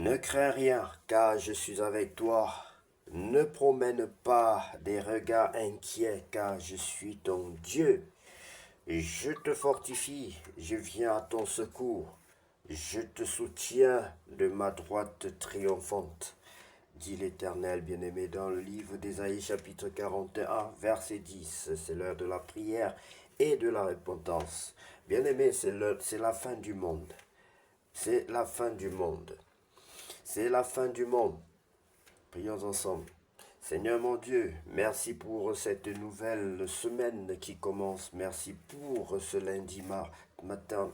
Ne crains rien, car je suis avec toi. Ne promène pas des regards inquiets, car je suis ton Dieu. Je te fortifie, je viens à ton secours. Je te soutiens de ma droite triomphante, dit l'Éternel bien-aimé dans le livre d'Ésaïe chapitre 41, verset 10. C'est l'heure de la prière et de la repentance. Bien-aimé, c'est la fin du monde. C'est la fin du monde. C'est la fin du monde. Prions ensemble. Seigneur mon Dieu, merci pour cette nouvelle semaine qui commence. Merci pour ce lundi matin,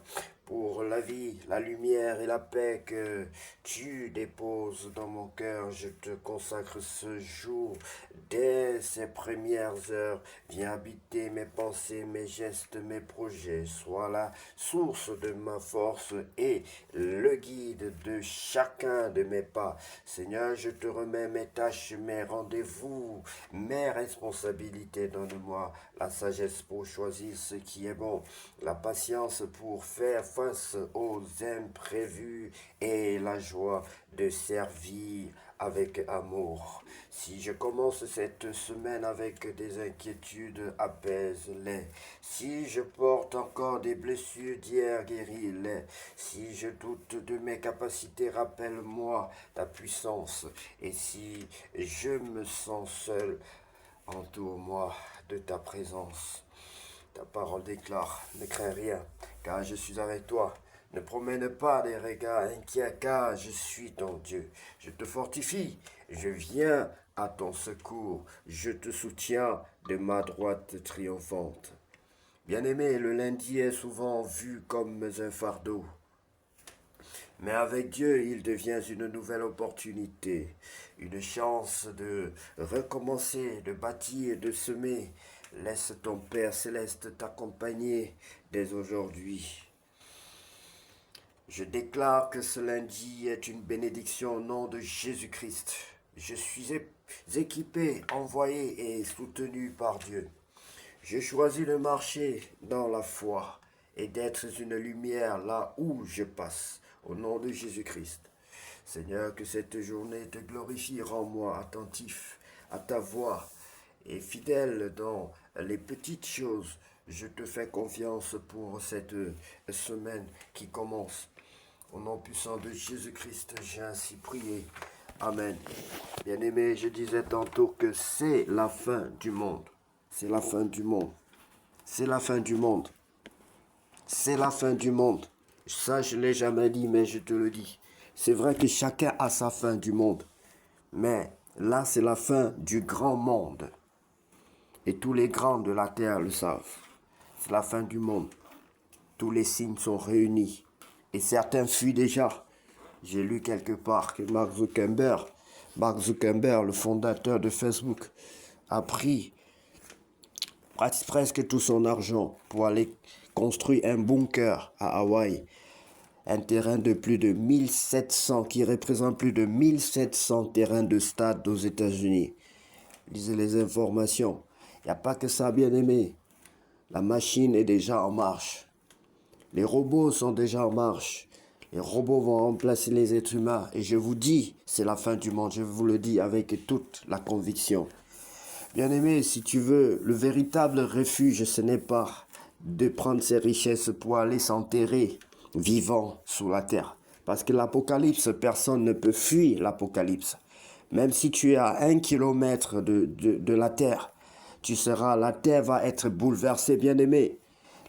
pour la vie, la lumière et la paix que tu déposes dans mon cœur. Je te consacre ce jour. Dès ces premières heures, viens habiter mes pensées, mes gestes, mes projets. Sois la source de ma force et le guide de chacun de mes pas. Seigneur, je te remets mes tâches, mes rendez-vous, mes responsabilités. Donne-moi la sagesse pour choisir ce qui est bon, la patience pour faire face aux imprévus et la joie de servir avec amour. Si je commence cette semaine avec des inquiétudes, apaise-les. Si je porte encore des blessures d'hier, guéris-les. Si je doute de mes capacités, rappelle-moi ta puissance. Et si je me sens seul, entoure-moi de ta présence. Ta parole déclare, ne crains rien, car je suis avec toi. Ne promène pas des regards inquiets, car je suis ton Dieu. Je te fortifie, je viens à ton secours. Je te soutiens de ma droite triomphante. Bien-aimé, le lundi est souvent vu comme un fardeau. Mais avec Dieu, il devient une nouvelle opportunité, une chance de recommencer, de bâtir, de semer. Laisse ton Père céleste t'accompagner dès aujourd'hui. Je déclare que ce lundi est une bénédiction au nom de Jésus-Christ. Je suis équipé, envoyé et soutenu par Dieu. Je choisis de marcher dans la foi et d'être une lumière là où je passe, au nom de Jésus-Christ. Seigneur, que cette journée te glorifie, rends-moi attentif à ta voix et fidèle dans les petites choses. Je te fais confiance pour cette semaine qui commence. Au nom puissant de Jésus-Christ, j'ai ainsi prié. Amen. Bien-aimé, je disais tantôt que c'est la fin du monde. C'est la fin du monde. C'est la fin du monde. C'est la fin du monde. Ça, je ne l'ai jamais dit, mais je te le dis. C'est vrai que chacun a sa fin du monde. Mais là, c'est la fin du grand monde. Et tous les grands de la terre le savent. C'est la fin du monde. Tous les signes sont réunis. Et certains fuient déjà. J'ai lu quelque part que Mark Zuckerberg, le fondateur de Facebook, a pris presque tout son argent pour aller construire un bunker à Hawaï. Un terrain de plus de 1700, qui représente plus de 1700 terrains de stade aux États-Unis. Lisez les informations. Il n'y a pas que ça, bien aimé. La machine est déjà en marche. Les robots sont déjà en marche. Les robots vont remplacer les êtres humains. Et je vous dis, c'est la fin du monde. Je vous le dis avec toute la conviction. Bien-aimé, si tu veux, le véritable refuge, ce n'est pas de prendre ses richesses pour aller s'enterrer vivant sous la terre. Parce que l'Apocalypse, personne ne peut fuir l'Apocalypse. Même si tu es à 1 kilomètre de la terre, la terre va être bouleversée, bien-aimé.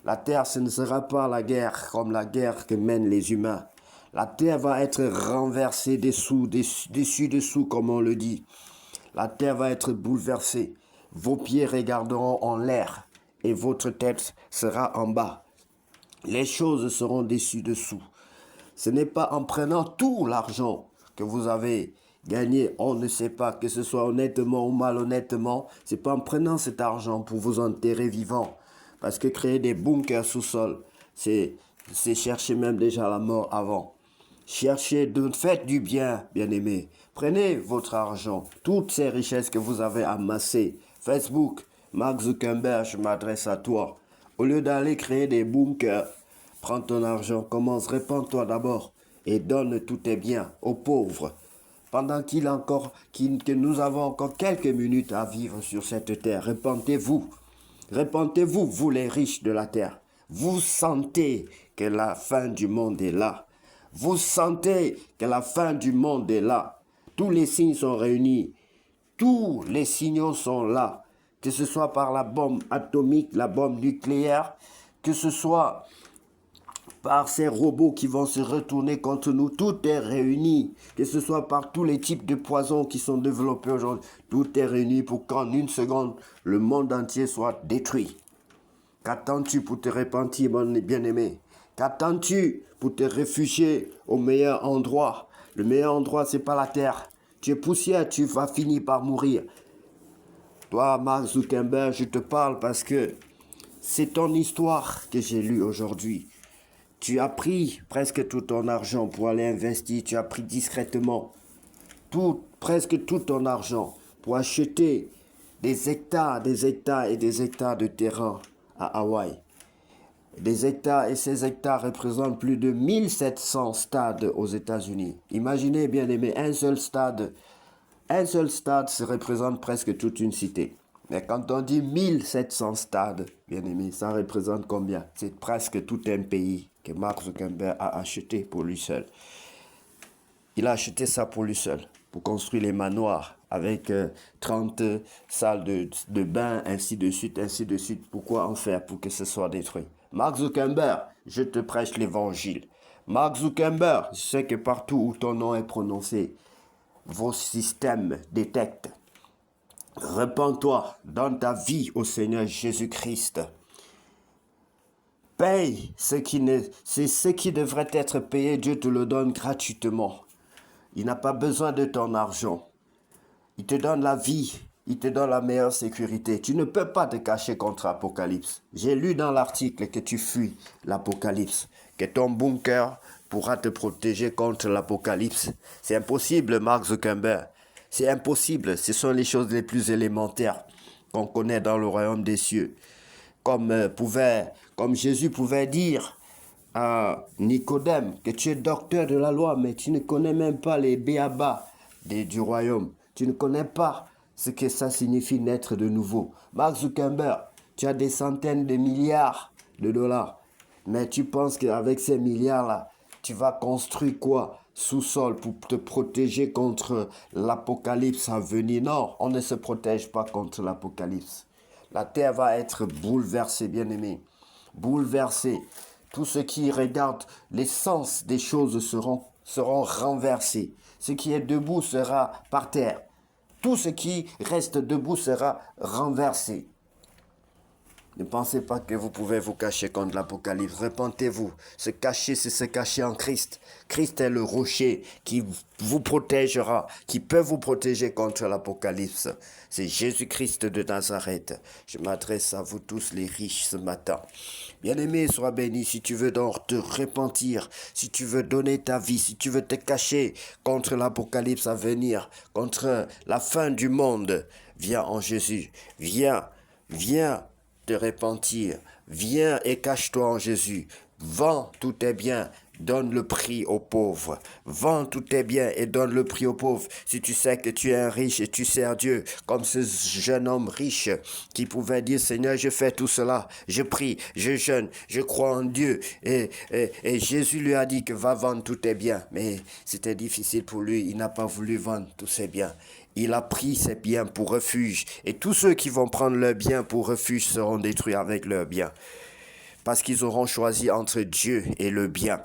La terre, ce ne sera pas la guerre comme la guerre que mènent les humains. La terre va être renversée dessus, comme on le dit. La terre va être bouleversée. Vos pieds regarderont en l'air et votre tête sera en bas. Les choses seront dessus-dessous. Ce n'est pas en prenant tout l'argent que vous avez gagné, on ne sait pas, que ce soit honnêtement ou malhonnêtement, c'est pas en prenant cet argent pour vous enterrer vivant. Parce que créer des bunkers sous-sol, c'est chercher même déjà la mort avant. Faites du bien, bien-aimés. Prenez votre argent, toutes ces richesses que vous avez amassées. Facebook, Mark Zuckerberg, je m'adresse à toi. Au lieu d'aller créer des bunkers, prends ton argent, commence, répands-toi d'abord. et donne tous tes biens aux pauvres. Pendant que nous avons encore quelques minutes à vivre sur cette terre, repentez-vous. Repentez-vous, vous les riches de la terre. Vous sentez que la fin du monde est là. Vous sentez que la fin du monde est là. Tous les signes sont réunis. Tous les signaux sont là. Que ce soit par la bombe atomique, la bombe nucléaire, que ce soit par ces robots qui vont se retourner contre nous, tout est réuni. Que ce soit par tous les types de poisons qui sont développés aujourd'hui, tout est réuni pour qu'en une seconde, le monde entier soit détruit. Qu'attends-tu pour te repentir, mon bien-aimé? Qu'attends-tu pour te réfugier au meilleur endroit? Le meilleur endroit, c'est pas la terre. Tu es poussière, tu vas finir par mourir. Toi, Mark Zuckerberg, je te parle parce que c'est ton histoire que j'ai lue aujourd'hui. Tu as pris presque tout ton argent pour aller investir. Tu as pris discrètement presque tout ton argent pour acheter des hectares et des hectares de terrain à Hawaï. Des hectares, et ces hectares représentent plus de 1700 stades aux États-Unis. Imaginez, bien aimé, un seul stade se représente presque toute une cité. Mais quand on dit 1700 stades, bien aimé, ça représente combien? C'est presque tout un pays que Mark Zuckerberg a acheté pour lui seul. Il a acheté ça pour lui seul, pour construire les manoirs avec 30 salles de bain, ainsi de suite, ainsi de suite. Pourquoi en faire pour que ce soit détruit? Mark Zuckerberg, je te prêche l'évangile. Mark Zuckerberg, je sais que partout où ton nom est prononcé, vos systèmes détectent. Repens-toi, donne ta vie au Seigneur Jésus-Christ. Paye c'est ce qui devrait être payé, Dieu te le donne gratuitement. Il n'a pas besoin de ton argent. Il te donne la vie, il te donne la meilleure sécurité. Tu ne peux pas te cacher contre l'Apocalypse. J'ai lu dans l'article que tu fuis l'Apocalypse, que ton bunker pourra te protéger contre l'Apocalypse. C'est impossible, Mark Zuckerberg. C'est impossible. Ce sont les choses les plus élémentaires qu'on connaît dans le royaume des cieux. Comme Jésus pouvait dire à Nicodème que tu es docteur de la loi, mais tu ne connais même pas les béabas du royaume. Tu ne connais pas ce que ça signifie naître de nouveau. Mark Zuckerberg, tu as des centaines de milliards de dollars, mais tu penses qu'avec ces milliards-là, tu vas construire quoi? Sous-sol pour te protéger contre l'apocalypse à venir? Non, on ne se protège pas contre l'apocalypse. La terre va être bouleversée, bien-aimé. Bouleversée. Tout ce qui regarde l'essence des choses seront renversés. Ce qui est debout sera par terre. Tout ce qui reste debout sera renversé. Ne pensez pas que vous pouvez vous cacher contre l'Apocalypse. Repentez-vous. Se cacher, c'est se cacher en Christ. Christ est le rocher qui vous protégera, qui peut vous protéger contre l'Apocalypse. C'est Jésus-Christ de Nazareth. Je m'adresse à vous tous les riches ce matin. Bien-aimé, sois béni. Si tu veux donc te repentir, si tu veux donner ta vie, si tu veux te cacher contre l'Apocalypse à venir, contre la fin du monde, viens en Jésus. Viens te repentir. Viens et cache-toi en Jésus. Vends tous tes biens, donne le prix aux pauvres. Vends tous tes biens et donne le prix aux pauvres. Si tu sais que tu es un riche et tu sers Dieu, comme ce jeune homme riche qui pouvait dire, Seigneur, je fais tout cela, je prie, je jeûne, je crois en Dieu. Et Jésus lui a dit que va vendre tous tes biens. Mais c'était difficile pour lui, il n'a pas voulu vendre tous ses biens. Il a pris ses biens pour refuge. Et tous ceux qui vont prendre leurs biens pour refuge seront détruits avec leurs biens. Parce qu'ils auront choisi entre Dieu et le bien.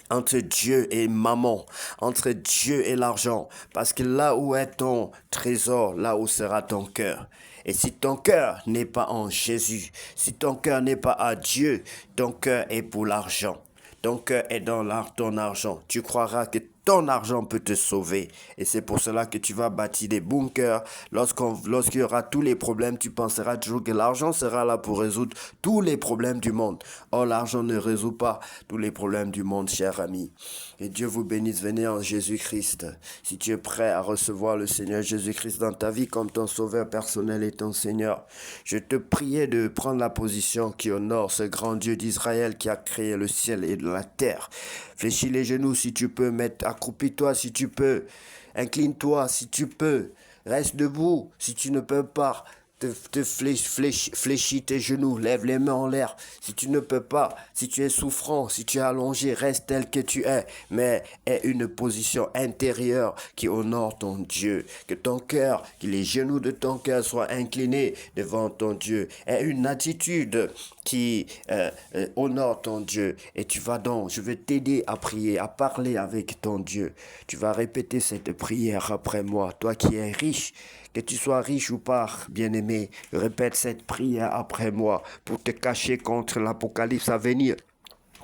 Entre Dieu et maman. Entre Dieu et l'argent. Parce que là où est ton trésor, là où sera ton cœur. Et si ton cœur n'est pas en Jésus, si ton cœur n'est pas à Dieu, ton cœur est pour l'argent. Ton cœur est dans ton argent. Tu croiras que ton argent peut te sauver. Et c'est pour cela que tu vas bâtir des bunkers. Lorsqu'il y aura tous les problèmes, tu penseras toujours que l'argent sera là pour résoudre tous les problèmes du monde. Or, l'argent ne résout pas tous les problèmes du monde, cher ami. Et Dieu vous bénisse, venez en Jésus-Christ. Si tu es prêt à recevoir le Seigneur Jésus-Christ dans ta vie comme ton sauveur personnel et ton Seigneur, je te priais de prendre la position qui honore ce grand Dieu d'Israël qui a créé le ciel et la terre. Fléchis les genoux si tu peux, accroupis-toi si tu peux, incline-toi si tu peux, reste debout si tu ne peux pas. Fléchis tes genoux, lève les mains en l'air. Si tu ne peux pas, si tu es souffrant, si tu es allongé, reste tel que tu es, mais aie une position intérieure qui honore ton Dieu. Que ton cœur, que les genoux de ton cœur soient inclinés devant ton Dieu. Aie une attitude qui honore ton Dieu. Et tu vas donc, je vais t'aider à prier, à parler avec ton Dieu. Tu vas répéter cette prière après moi, toi qui es riche. Que tu sois riche ou pas, bien-aimé, répète cette prière après moi pour te cacher contre l'apocalypse à venir.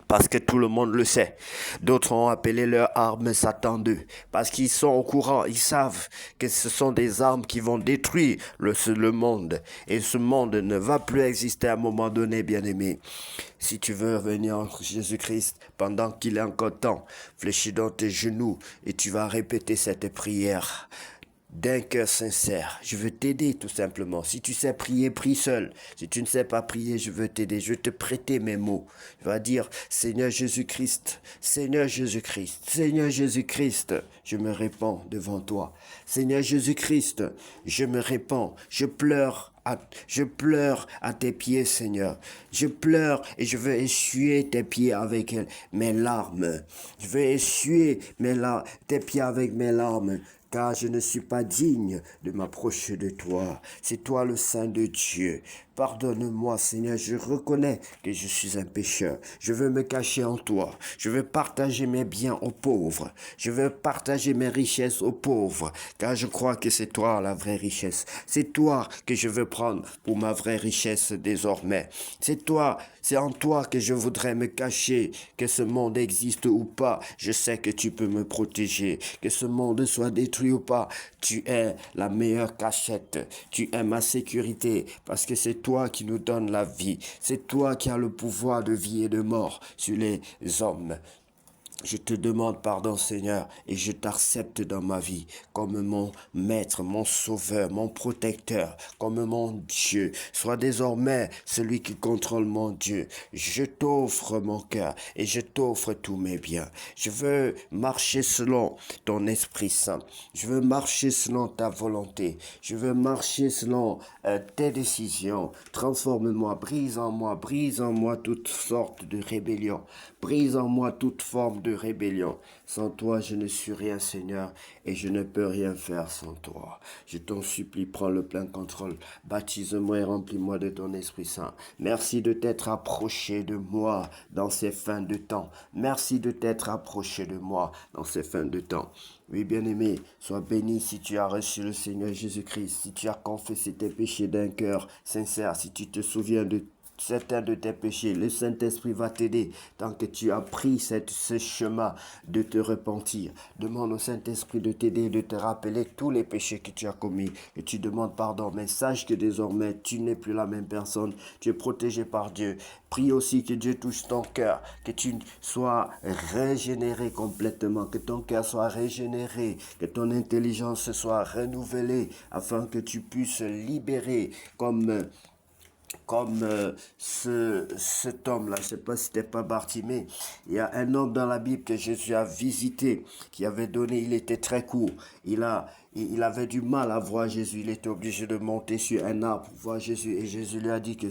Parce que tout le monde le sait. D'autres ont appelé leurs armes Satan 2. Parce qu'ils sont au courant, ils savent que ce sont des armes qui vont détruire le monde. Et ce monde ne va plus exister à un moment donné, bien-aimé. Si tu veux revenir en Jésus-Christ pendant qu'il est encore temps, fléchis dans tes genoux et tu vas répéter cette prière. D'un cœur sincère, je veux t'aider tout simplement. Si tu sais prier, prie seul. Si tu ne sais pas prier, je veux t'aider. Je veux te prêter mes mots. Je vais dire, Seigneur Jésus-Christ, Seigneur Jésus-Christ, Seigneur Jésus-Christ, je me répands devant toi. Seigneur Jésus-Christ, je me répands, je pleure à tes pieds, Seigneur. Je pleure et je veux essuyer tes pieds avec mes larmes. Je veux essuyer tes pieds avec mes larmes. Car je ne suis pas digne de m'approcher de toi. C'est toi le Saint de Dieu. Pardonne-moi, Seigneur, je reconnais que je suis un pécheur. Je veux me cacher en toi. Je veux partager mes biens aux pauvres. Je veux partager mes richesses aux pauvres, car je crois que c'est toi la vraie richesse. C'est toi que je veux prendre pour ma vraie richesse désormais. C'est en toi que je voudrais me cacher, que ce monde existe ou pas. Je sais que tu peux me protéger, que ce monde soit détruit ou pas. Tu es la meilleure cachette. Tu es ma sécurité, parce que c'est toi qui nous donne la vie. C'est toi qui as le pouvoir de vie et de mort sur les hommes. Je te demande pardon, Seigneur, et je t'accepte dans ma vie comme mon maître, mon sauveur, mon protecteur, comme mon Dieu. Sois désormais celui qui contrôle mon Dieu. Je t'offre mon cœur et je t'offre tous mes biens. Je veux marcher selon ton Esprit Saint. Je veux marcher selon ta volonté. Je veux marcher selon tes décisions. Transforme-moi, brise en moi toutes sortes de rébellions. Brise en moi toute forme de rébellion. Sans toi, je ne suis rien, Seigneur, et je ne peux rien faire sans toi. Je t'en supplie, prends le plein contrôle. Baptise-moi et remplis-moi de ton Esprit Saint. Merci de t'être approché de moi dans ces fins de temps. Merci de t'être approché de moi dans ces fins de temps. Oui, bien-aimé, sois béni si tu as reçu le Seigneur Jésus-Christ, si tu as confessé tes péchés d'un cœur sincère, si tu te souviens de certains de tes péchés. Le Saint-Esprit va t'aider tant que tu as pris ce chemin de te repentir. Demande au Saint-Esprit de t'aider, de te rappeler tous les péchés que tu as commis. Et tu demandes pardon. Mais sache que désormais, tu n'es plus la même personne. Tu es protégé par Dieu. Prie aussi que Dieu touche ton cœur, que tu sois régénéré complètement, que ton cœur soit régénéré, que ton intelligence soit renouvelée, afin que tu puisses libérer comme cet homme-là, je ne sais pas si c'était pas Bartimée. Il y a un homme dans la Bible que Jésus a visité, qui avait donné, il était très court. Il avait du mal à voir Jésus. Il était obligé de monter sur un arbre pour voir Jésus. Et Jésus lui a dit que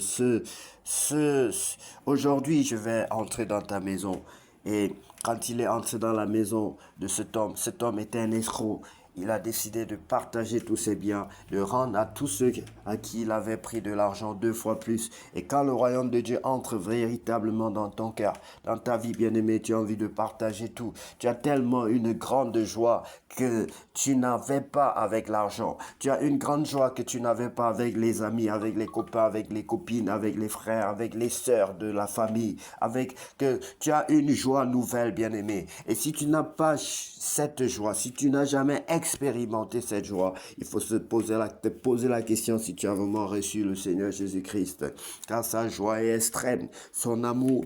aujourd'hui, je vais entrer dans ta maison. Et quand il est entré dans la maison de cet homme était un escroc. il a décidé de partager tous ses biens, de rendre à tous ceux à qui il avait pris de l'argent 2 fois plus. Et quand le royaume de Dieu entre véritablement dans ton cœur, dans ta vie bien-aimée, tu as envie de partager tout. Tu as tellement une grande joie que tu n'avais pas avec l'argent. Tu as une grande joie que tu n'avais pas avec les amis, avec les copains, avec les copines, avec les frères, avec les sœurs de la famille, avec que tu as une joie nouvelle, bien-aimé. Et si tu n'as pas cette joie, si tu n'as jamais expérimenté cette joie, il faut te poser la question si tu as vraiment reçu le Seigneur Jésus-Christ. Car sa joie est extrême, son amour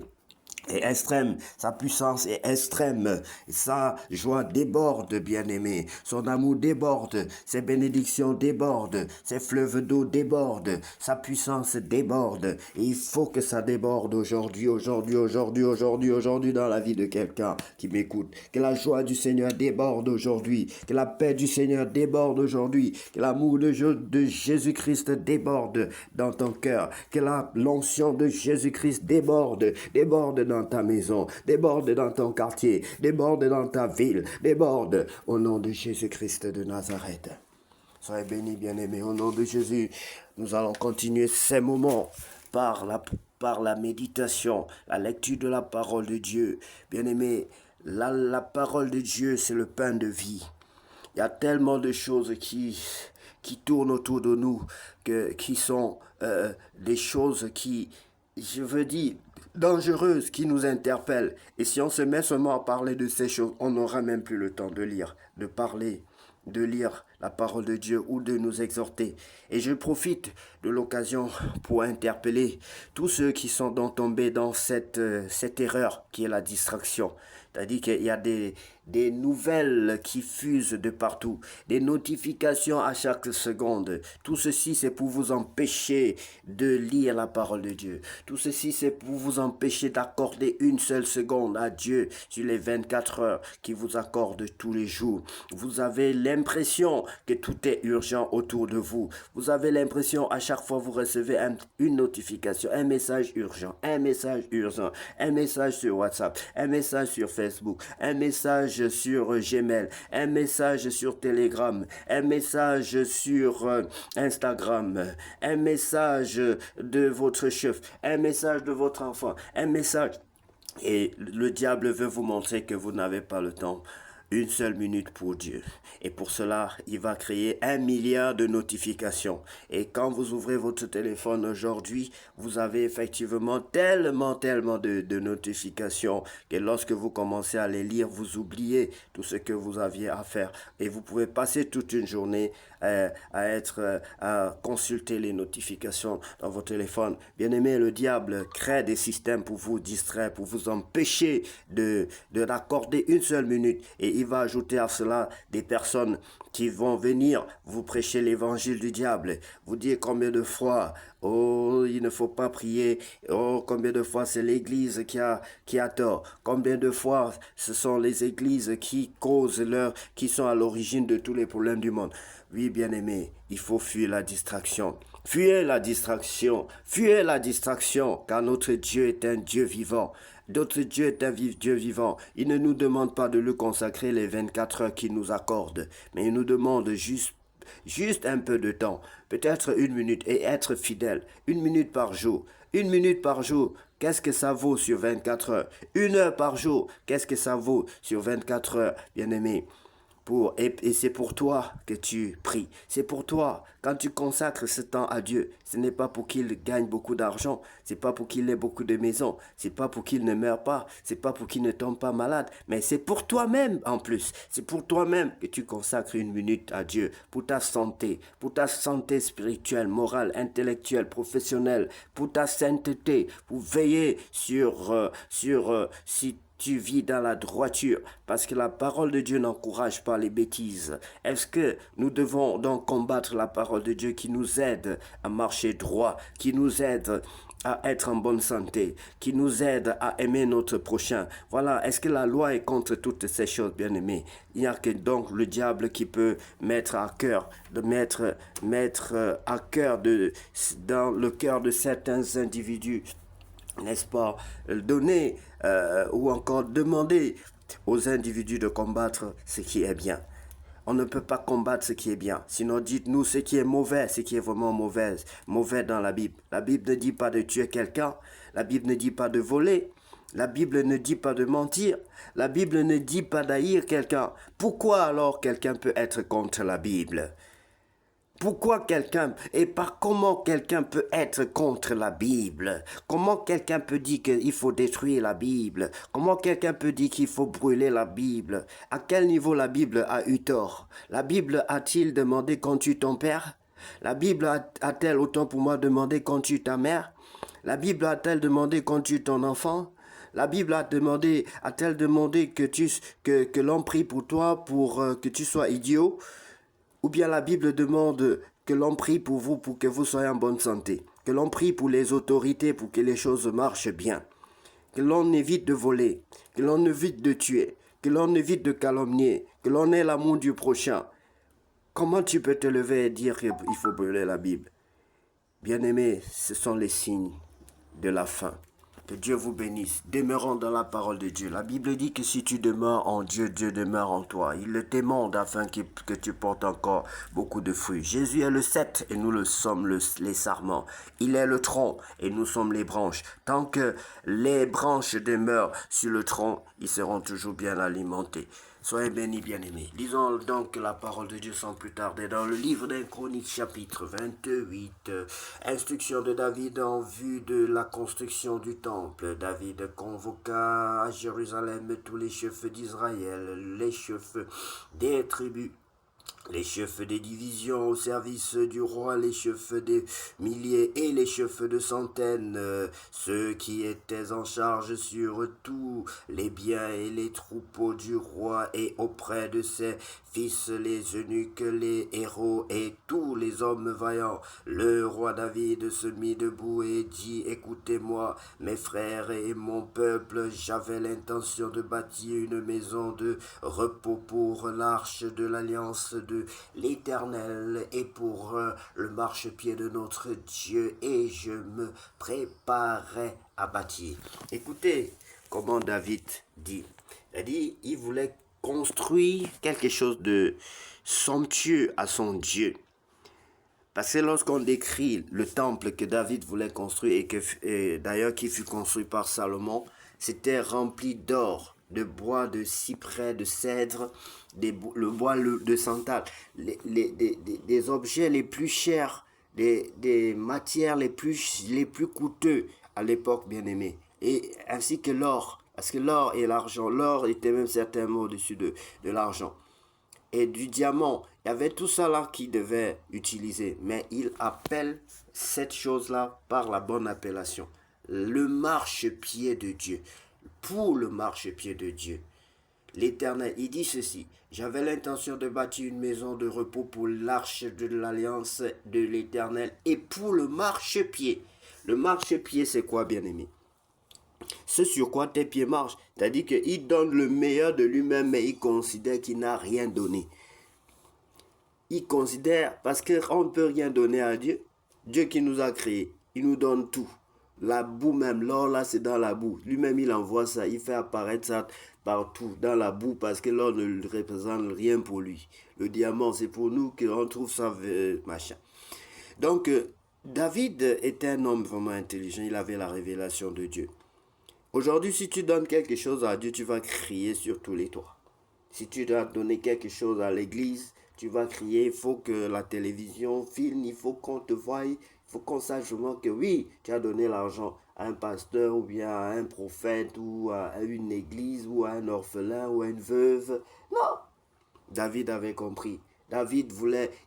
est extrême, sa puissance est extrême, sa joie déborde, bien-aimé, son amour déborde, ses bénédictions débordent, ses fleuves d'eau débordent, sa puissance déborde, et il faut que ça déborde aujourd'hui dans la vie de quelqu'un qui m'écoute, que la joie du Seigneur déborde aujourd'hui, que la paix du Seigneur déborde aujourd'hui, que l'amour de Jésus-Christ déborde dans ton cœur, que l'onction de Jésus-Christ déborde dans ta maison, déborde dans ton quartier, déborde dans ta ville, déborde au nom de Jésus-Christ de Nazareth. Soyez bénis, bien-aimés, au nom de Jésus. Nous allons continuer ces moments par la méditation, la lecture de la parole de Dieu. Bien-aimés, la parole de Dieu, c'est le pain de vie. Il y a tellement de choses qui tournent autour de nous, qui sont des choses qui, je veux dire, dangereuses, qui nous interpellent. Et si on se met seulement à parler de ces choses, on n'aura même plus le temps de lire, de parler, de lire la parole de Dieu ou de nous exhorter. Et je profite de l'occasion pour interpeller tous ceux qui sont donc tombés dans cette erreur qui est la distraction. C'est-à-dire qu'il y a des nouvelles qui fusent de partout, des notifications à chaque seconde. Tout ceci, c'est pour vous empêcher de lire la parole de Dieu. Tout ceci, c'est pour vous empêcher d'accorder une seule seconde à Dieu sur les 24 heures qu'il vous accorde tous les jours. Vous avez l'impression que tout est urgent autour de vous. Vous avez l'impression, à chaque fois vous recevez une notification, un message urgent, un message sur WhatsApp, un message sur Facebook, un message sur Gmail, un message sur Telegram, un message sur Instagram, un message de votre chef, un message de votre enfant, un message. Et le diable veut vous montrer que vous n'avez pas le temps. Une seule minute pour Dieu. Et pour cela, il va créer 1 milliard de notifications. Et quand vous ouvrez votre téléphone aujourd'hui, vous avez effectivement tellement de notifications que lorsque vous commencez à les lire, vous oubliez tout ce que vous aviez à faire. Et vous pouvez passer toute une journée à consulter les notifications dans votre téléphone. Bien aimé, le diable crée des systèmes pour vous distraire, pour vous empêcher d'accorder une seule minute. Et il va ajouter à cela des personnes qui vont venir vous prêcher l'évangile du diable, vous dire combien de fois, oh, il ne faut pas prier, oh, combien de fois c'est l'église qui a tort, combien de fois ce sont les églises qui sont à l'origine de tous les problèmes du monde. Oui, bien-aimé, il faut fuir la distraction. Fuyez la distraction, car notre Dieu est un Dieu vivant. Notre Dieu est un Dieu vivant. Il ne nous demande pas de lui consacrer les 24 heures qu'il nous accorde, mais il nous demande juste un peu de temps, peut-être 1 minute, et être fidèle. 1 minute par jour. 1 minute par jour, qu'est-ce que ça vaut sur 24 heures? 1 heure par jour, qu'est-ce que ça vaut sur 24 heures, bien-aimé? Et c'est pour toi que tu pries. C'est pour toi. Quand tu consacres ce temps à Dieu, ce n'est pas pour qu'il gagne beaucoup d'argent. C'est pas pour qu'il ait beaucoup de maisons. C'est pas pour qu'il ne meure pas. C'est pas pour qu'il ne tombe pas malade. Mais c'est pour toi-même en plus. C'est pour toi-même que tu consacres 1 minute à Dieu. Pour ta santé spirituelle, morale, intellectuelle, professionnelle. Pour ta sainteté. Pour veiller sur si tu vis dans la droiture, parce que la parole de Dieu n'encourage pas les bêtises. Est-ce que nous devons donc combattre la parole de Dieu qui nous aide à marcher droit, qui nous aide à être en bonne santé, qui nous aide à aimer notre prochain? Voilà, est-ce que la loi est contre toutes ces choses, bien-aimés? Il n'y a que donc le diable qui peut mettre à cœur, dans le cœur de certains individus, n'est-ce pas, donner ou encore demander aux individus de combattre ce qui est bien. On ne peut pas combattre ce qui est bien. Sinon, dites-nous ce qui est mauvais, ce qui est vraiment mauvais dans la Bible. La Bible ne dit pas de tuer quelqu'un. La Bible ne dit pas de voler. La Bible ne dit pas de mentir. La Bible ne dit pas d'haïr quelqu'un. Pourquoi alors quelqu'un peut être contre la Bible? Pourquoi quelqu'un, et par comment quelqu'un peut être contre la Bible? Comment quelqu'un peut dire qu'il faut détruire la Bible? Comment quelqu'un peut dire qu'il faut brûler la Bible? À quel niveau la Bible a eu tort? La Bible a-t-il demandé quand tu ton père? La Bible a-t-elle autant pour moi demandé quand tu ta mère? La Bible a-t-elle demandé quand tu ton enfant? La Bible a-t-elle demandé que l'on prie pour toi pour que tu sois idiot? Ou bien la Bible demande que l'on prie pour vous pour que vous soyez en bonne santé, que l'on prie pour les autorités pour que les choses marchent bien, que l'on évite de voler, que l'on évite de tuer, que l'on évite de calomnier, que l'on ait l'amour du prochain. Comment tu peux te lever et dire qu'il faut brûler la Bible? Bien-aimés, ce sont les signes de la fin. Que Dieu vous bénisse. Demeurons dans la parole de Dieu. La Bible dit que si tu demeures en Dieu, Dieu demeure en toi. Il le demande afin que tu portes encore beaucoup de fruits. Jésus est le cep et nous le sommes les sarments. Il est le tronc et nous sommes les branches. Tant que les branches demeurent sur le tronc, ils seront toujours bien alimentés. Soyez bénis, bien-aimés. Lisons donc la parole de Dieu sans plus tarder dans le livre des Chroniques, chapitre 28. Instruction de David en vue de la construction du temple. David convoqua à Jérusalem tous les chefs d'Israël, les chefs des tribus, les chefs des divisions au service du roi, les chefs des milliers et les chefs de centaines, ceux qui étaient en charge sur tous les biens et les troupeaux du roi et auprès de ses fils, les eunuques, les héros et tous les hommes vaillants. Le roi David se mit debout et dit: écoutez-moi, mes frères et mon peuple, j'avais l'intention de bâtir une maison de repos pour l'arche de l'alliance de l'Éternel et pour le marchepied de notre Dieu, et je me préparais à bâtir. Écoutez comment David dit. Il voulait construire quelque chose de somptueux à son Dieu. Parce que lorsqu'on décrit le temple que David voulait construire et d'ailleurs qui fut construit par Salomon, c'était rempli d'or, de bois de cyprès, de cèdre, le bois de santal, des objets les plus chers, des matières les plus coûteux à l'époque, bien aimé, et ainsi que l'or, parce que l'or et l'argent, l'or était même certainement au-dessus de l'argent, et du diamant. Il y avait tout ça là qu'il devait utiliser, mais il appelle cette chose-là par la bonne appellation. Le marchepied de Dieu. Pour le marchepied de Dieu. L'Éternel, il dit ceci: j'avais l'intention de bâtir une maison de repos pour l'arche de l'alliance de l'Éternel et pour le marchepied. Le marchepied, c'est quoi, bien-aimé? Ce sur quoi tes pieds marchent. C'est-à-dire qu'il donne le meilleur de lui-même, mais il considère qu'il n'a rien donné. Il considère, parce qu'on ne peut rien donner à Dieu. Dieu qui nous a créés, il nous donne tout. La boue même, l'or là c'est dans la boue. Lui-même il envoie ça, il fait apparaître ça partout dans la boue parce que l'or ne représente rien pour lui. Le diamant c'est pour nous qu'on trouve ça machin. Donc David était un homme vraiment intelligent, il avait la révélation de Dieu. Aujourd'hui si tu donnes quelque chose à Dieu, tu vas crier sur tous les toits. Si tu dois donner quelque chose à l'église, tu vas crier, il faut que la télévision filme, il faut qu'on te voie, il faut qu'on sache vraiment que oui, tu as donné l'argent à un pasteur ou bien à un prophète ou à une église ou à un orphelin ou à une veuve. Non, David avait compris. David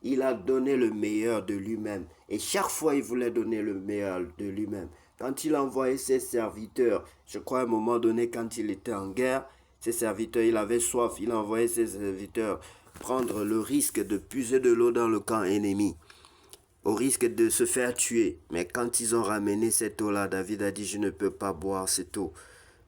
il a donné le meilleur de lui-même. Et chaque fois, il voulait donner le meilleur de lui-même. Quand il envoyait ses serviteurs, je crois à un moment donné, quand il était en guerre, ses serviteurs, il avait soif, il envoyait ses serviteurs prendre le risque de puiser de l'eau dans le camp ennemi, au risque de se faire tuer. Mais quand ils ont ramené cette eau-là, David a dit: je ne peux pas boire cette eau,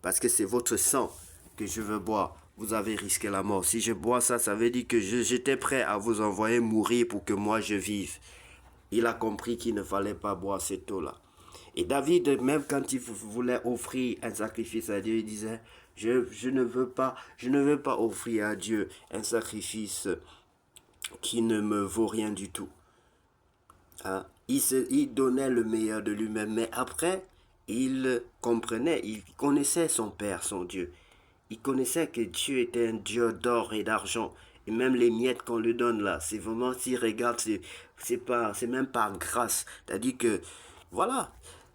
parce que c'est votre sang que je veux boire. Vous avez risqué la mort. Si je bois ça, ça veut dire que j'étais prêt à vous envoyer mourir pour que moi je vive. Il a compris qu'il ne fallait pas boire cette eau-là. Et David, même quand il voulait offrir un sacrifice à Dieu, il disait: je ne veux pas offrir à Dieu un sacrifice qui ne me vaut rien du tout. Hein? Il donnait le meilleur de lui-même, mais après, il comprenait, il connaissait son Père, son Dieu. Il connaissait que Dieu était un Dieu d'or et d'argent. Et même les miettes qu'on lui donne là, c'est vraiment, s'il regarde, c'est même par grâce. C'est-à-dire que, voilà,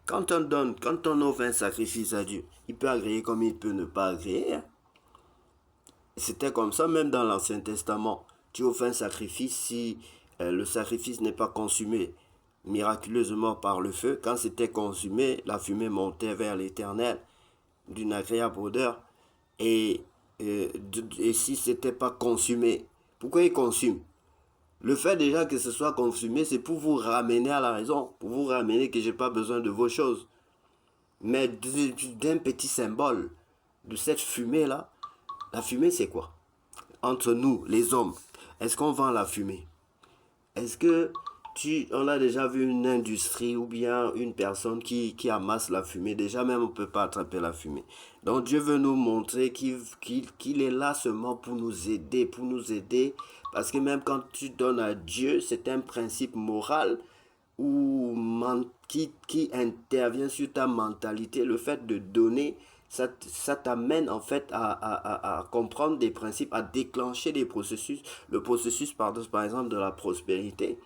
quand on donne, quand on offre un sacrifice à Dieu, il peut agréer comme il peut ne pas agréer. Hein. C'était comme ça même dans l'Ancien Testament. Tu offres un sacrifice si le sacrifice n'est pas consumé miraculeusement par le feu. Quand c'était consumé, la fumée montait vers l'Éternel d'une agréable odeur. Et, et si c'était pas consumé, pourquoi il consume? Le fait déjà que ce soit consumé, c'est pour vous ramener à la raison, pour vous ramener que j'ai pas besoin de vos choses. Mais d'un petit symbole, de cette fumée-là, la fumée c'est quoi? Entre nous, les hommes, est-ce qu'on vend la fumée? Est-ce que on a déjà vu une industrie ou bien une personne qui amasse la fumée? Déjà même on ne peut pas attraper la fumée. Donc Dieu veut nous montrer qu'il est là seulement pour nous aider, parce que même quand tu donnes à Dieu, c'est un principe moral ou qui intervient sur ta mentalité. Le fait de donner, ça t'amène en fait à comprendre des principes, à déclencher des processus. Le processus, par exemple, de la prospérité.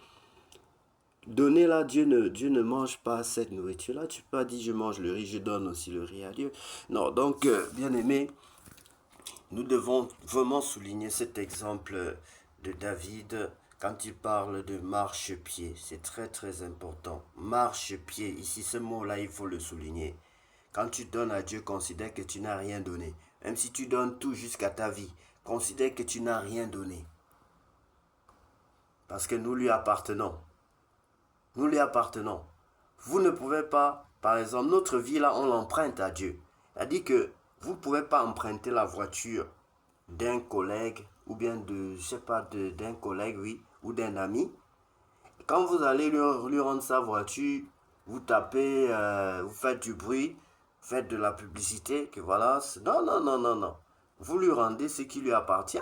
Donner là, Dieu ne mange pas cette nourriture-là. Tu peux pas dire je mange le riz, je donne aussi le riz à Dieu. Non, donc, bien aimé, nous devons vraiment souligner cet exemple de David quand il parle de marche-pied. C'est très très important. Marche-pied, ici ce mot-là, il faut le souligner. Quand tu donnes à Dieu, considère que tu n'as rien donné. Même si tu donnes tout jusqu'à ta vie, considère que tu n'as rien donné. Parce que nous lui appartenons. Nous lui appartenons. Vous ne pouvez pas, par exemple, notre vie là, on l'emprunte à Dieu. C'est-à-dire que vous ne pouvez pas emprunter la voiture d'un collègue ou bien de, je sais pas, d'un collègue, oui, ou d'un ami. Quand vous allez lui rendre sa voiture, vous tapez, vous faites du bruit, faites de la publicité, que voilà. Non, non, non, non, non. Vous lui rendez ce qui lui appartient.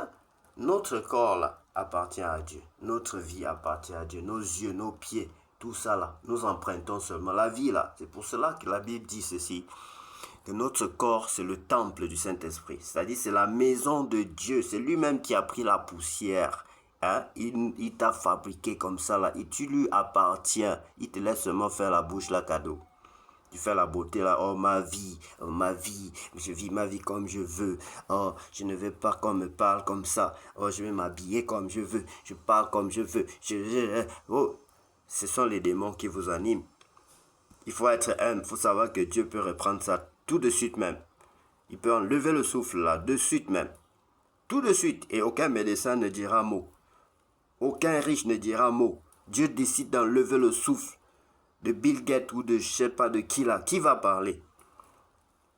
Notre corps là appartient à Dieu. Notre vie appartient à Dieu. Nos yeux, nos pieds, tout ça là, nous empruntons seulement. La vie là, c'est pour cela que la Bible dit ceci, que notre corps, c'est le temple du Saint-Esprit. C'est-à-dire, c'est la maison de Dieu. C'est lui-même qui a pris la poussière. Hein? Il t'a fabriqué comme ça, là. Et tu lui appartiens. Il te laisse seulement faire la bouche, là, cadeau. Tu fais la beauté, là. Oh, ma vie, je vis ma vie comme je veux. Oh, je ne veux pas qu'on me parle comme ça. Oh, je vais m'habiller comme je veux. Je parle comme je veux. Oh, ce sont les démons qui vous animent. Il faut être humble, il faut savoir que Dieu peut reprendre ça tout de suite même. Il peut enlever le souffle là, de suite même. Tout de suite. Et aucun médecin ne dira mot. Aucun riche ne dira mot. Dieu décide d'enlever le souffle de Bill Gates ou de je sais pas de qui là. Qui va parler?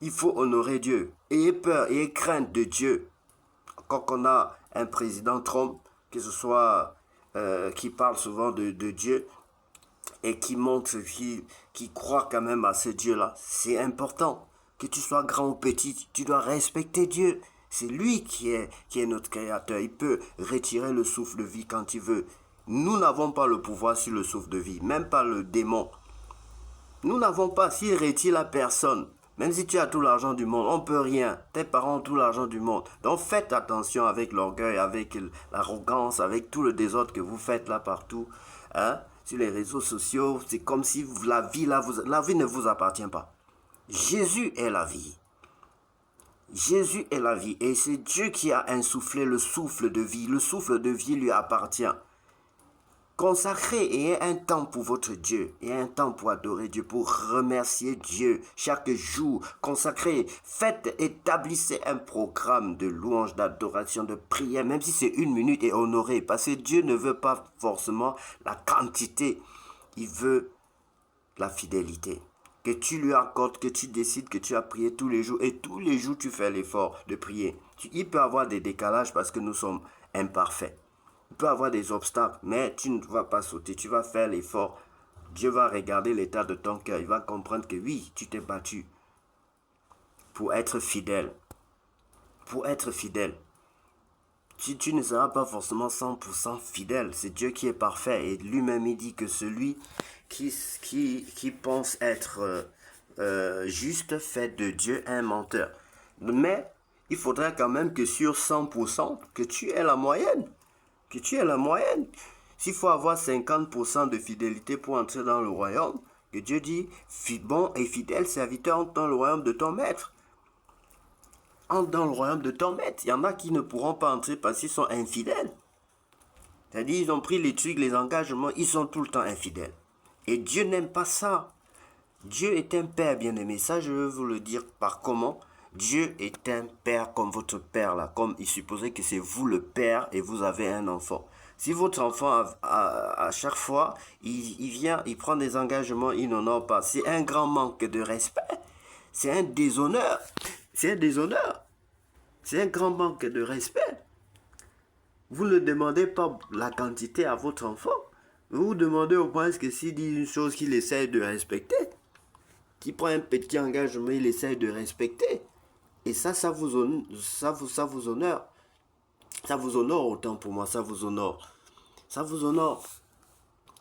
Il faut honorer Dieu. Ayez peur, ayez crainte de Dieu. Quand on a un président Trump, que ce soit qui parle souvent de Dieu, et qui montre qui croit quand même à ce Dieu-là. C'est important. Que tu sois grand ou petit, tu dois respecter Dieu. C'est lui qui est notre créateur. Il peut retirer le souffle de vie quand il veut. Nous n'avons pas le pouvoir sur le souffle de vie, même pas le démon. Nous n'avons pas, s'il retire la personne, même si tu as tout l'argent du monde, on ne peut rien. Tes parents ont tout l'argent du monde. Donc faites attention avec l'orgueil, avec l'arrogance, avec tout le désordre que vous faites là partout. Hein? Sur les réseaux sociaux, c'est comme si la vie ne vous appartient pas. Jésus est la vie. Jésus est la vie. Et c'est Dieu qui a insoufflé le souffle de vie. Le souffle de vie lui appartient. Consacrez et ayez un temps pour votre Dieu, et un temps pour adorer Dieu, pour remercier Dieu chaque jour. Consacrez, faites, établissez un programme de louange, d'adoration, de prière, même si c'est 1 minute, et honorez, parce que Dieu ne veut pas forcément la quantité, il veut la fidélité. Que tu lui accordes, que tu décides que tu as prié tous les jours, et tous les jours tu fais l'effort de prier. Il peut y avoir des décalages parce que nous sommes imparfaits. Il peut y avoir des obstacles, mais tu ne vas pas sauter, tu vas faire l'effort. Dieu va regarder l'état de ton cœur, il va comprendre que oui, tu t'es battu pour être fidèle. Pour être fidèle. tu ne seras pas forcément 100% fidèle. C'est Dieu qui est parfait. Et lui-même, il dit que celui qui pense être juste fait de Dieu un menteur. Mais il faudrait quand même que sur 100%, que tu aies la moyenne. Que tu aies la moyenne. S'il faut avoir 50% de fidélité pour entrer dans le royaume, que Dieu dit, bon et fidèle serviteur, entre dans le royaume de ton maître. Entre dans le royaume de ton maître. Il y en a qui ne pourront pas entrer parce qu'ils sont infidèles. C'est-à-dire, ils ont pris les trucs, les engagements, ils sont tout le temps infidèles. Et Dieu n'aime pas ça. Dieu est un père bien-aimé. Ça, je veux vous le dire par comment. Dieu est un père comme votre père là. Comme il supposait que c'est vous le père et vous avez un enfant. Si votre enfant, à chaque fois, il vient, il prend des engagements, il n'en a pas. C'est un grand manque de respect. C'est un déshonneur. C'est un déshonneur. C'est un grand manque de respect. Vous ne demandez pas la quantité à votre enfant. Vous demandez au point que s'il dit une chose qu'il essaie de respecter. Qui prend un petit engagement, il essaie de respecter. Et ça vous honore. Ça vous honore autant pour moi, ça vous honore. Ça vous honore.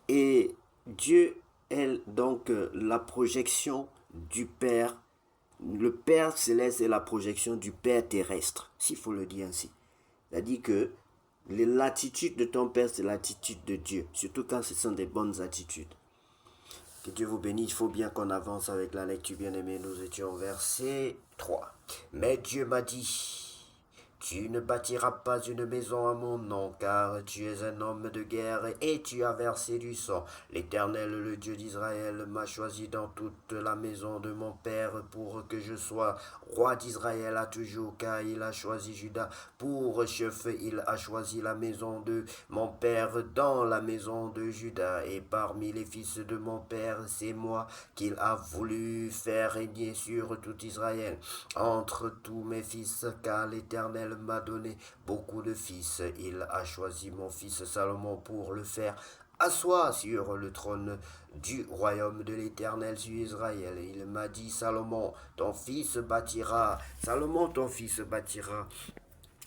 Et Dieu est donc la projection du Père. Le Père céleste est la projection du Père terrestre, s'il faut le dire ainsi. C'est-à-dire que l'attitude de ton Père, c'est l'attitude de Dieu. Surtout quand ce sont des bonnes attitudes. Que Dieu vous bénisse. Il faut bien qu'on avance avec la lecture, bien-aimé. Nous étions au verset 3. Mais Dieu m'a dit, tu ne bâtiras pas une maison à mon nom, car tu es un homme de guerre et tu as versé du sang. L'Éternel, le Dieu d'Israël, m'a choisi dans toute la maison de mon père pour que je sois roi d'Israël à toujours, car il a choisi Juda pour chef. Il a choisi la maison de mon père dans la maison de Juda, et parmi les fils de mon père, c'est moi qu'il a voulu faire régner sur tout Israël. Entre tous mes fils, car l'Éternel m'a donné beaucoup de fils, il a choisi mon fils Salomon pour le faire asseoir sur le trône du royaume de l'Éternel sur Israël. Il m'a dit, Salomon, ton fils bâtira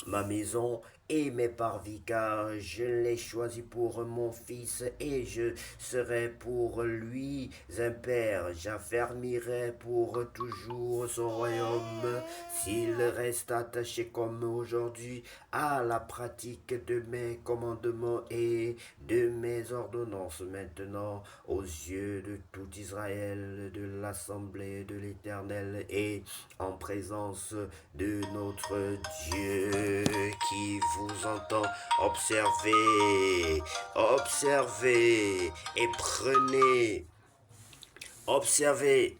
ma maison et mes parvis, car je l'ai choisi pour mon fils et je serai pour lui un père. J'affermirai pour toujours son royaume s'il reste attaché comme aujourd'hui à la pratique de mes commandements et de mes ordonnances. Maintenant, aux yeux de tout Israël, de l'assemblée de l'Éternel et en présence de notre Dieu qui vous entend, observez et observez,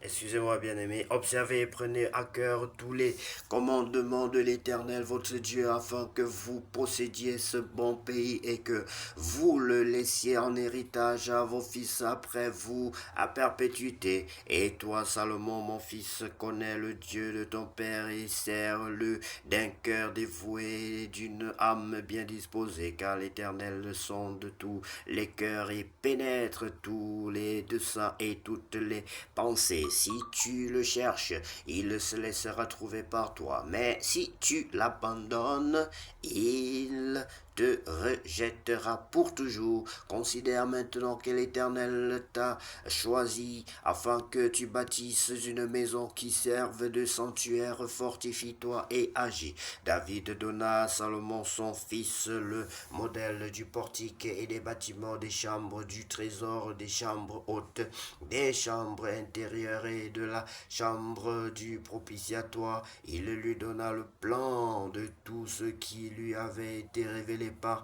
excusez-moi bien-aimé, observez et prenez à cœur tous les commandements de l'Éternel, votre Dieu, afin que vous possédiez ce bon pays et que vous le laissiez en héritage à vos fils après vous à perpétuité. Et toi, Salomon, mon fils, connais le Dieu de ton Père et sers-le d'un cœur dévoué et d'une âme bien disposée, car l'Éternel sonde tous les cœurs et pénètre tous les desseins et toutes les pensées. Si tu le cherches, il se laissera trouver par toi. Mais si tu l'abandonnes, il te rejettera pour toujours. Considère maintenant que l'Éternel t'a choisi afin que tu bâtisses une maison qui serve de sanctuaire. Fortifie-toi et agis. David donna à Salomon son fils le modèle du portique et des bâtiments, des chambres du trésor, des chambres hautes, des chambres intérieures et de la chambre du propitiatoire. Il lui donna le plan de tout ce qui lui avait été révélé par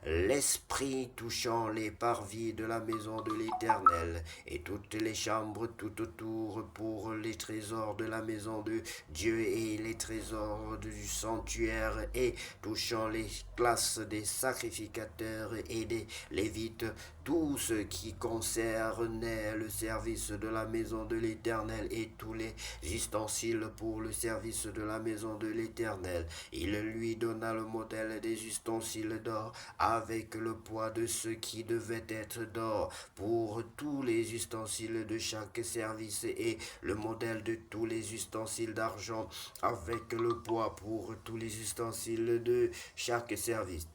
l'Esprit touchant les parvis de la maison de l'Éternel et toutes les chambres tout autour pour les trésors de la maison de Dieu et les trésors du sanctuaire et touchant les classes des sacrificateurs et des Lévites, tout ce qui concernait le service de la maison de l'Éternel et tous les ustensiles pour le service de la maison de l'Éternel. Il lui donna le modèle des ustensiles ustensiles d'or, avec le poids de ce qui devait être d'or, pour tous les ustensiles de chaque service, et le modèle de tous les ustensiles d'argent, avec le poids pour tous les ustensiles de chaque service.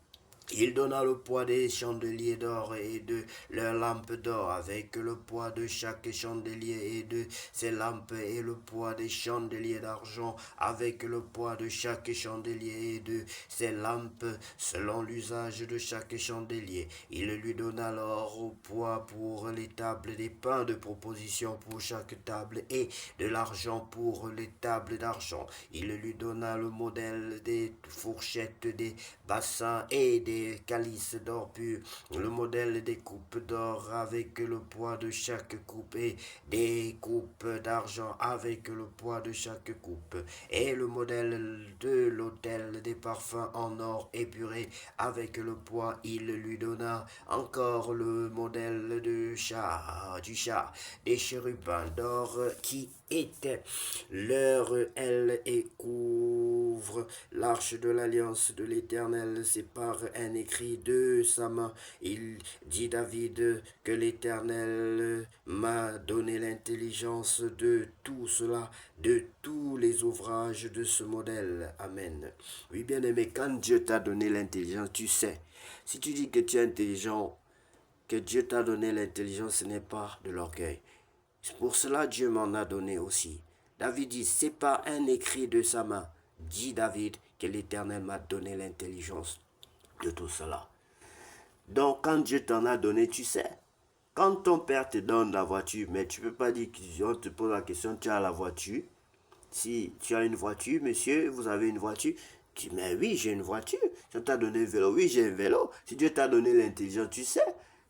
Il donna le poids des chandeliers d'or et de leurs lampes d'or, avec le poids de chaque chandelier et de ses lampes, et le poids des chandeliers d'argent, avec le poids de chaque chandelier et de ses lampes, selon l'usage de chaque chandelier. Il lui donna alors au poids pour les tables des pains de proposition pour chaque table, et de l'argent pour les tables d'argent. Il lui donna le modèle des fourchettes, des bassins et des calices d'or pur, le modèle des coupes d'or avec le poids de chaque coupe, et des coupes d'argent avec le poids de chaque coupe, et le modèle de l'autel des parfums en or épuré avec le poids. Il lui donna encore le modèle du char, des chérubins d'or qui étaient leurs ailes et couvrent l'arche de l'alliance de l'Éternel. C'est par un écrit de sa main. Il dit David que l'Éternel m'a donné l'intelligence de tout cela, de tous les ouvrages de ce modèle. Amen. Oui, bien aimé, quand Dieu t'a donné l'intelligence, tu sais. Si tu dis que tu es intelligent, que Dieu t'a donné l'intelligence, ce n'est pas de l'orgueil. Pour cela, Dieu m'en a donné aussi. David dit, c'est pas un écrit de sa main. Dit David que l'Éternel m'a donné l'intelligence de tout cela. Donc, quand Dieu t'en a donné, tu sais. Quand ton père te donne la voiture, mais tu ne peux pas dire qu'on te pose la question, tu as la voiture. Si tu as une voiture, monsieur, vous avez une voiture, tu dis, mais oui, j'ai une voiture. Si on t'a donné un vélo, oui, j'ai un vélo. Si Dieu t'a donné l'intelligence, tu sais.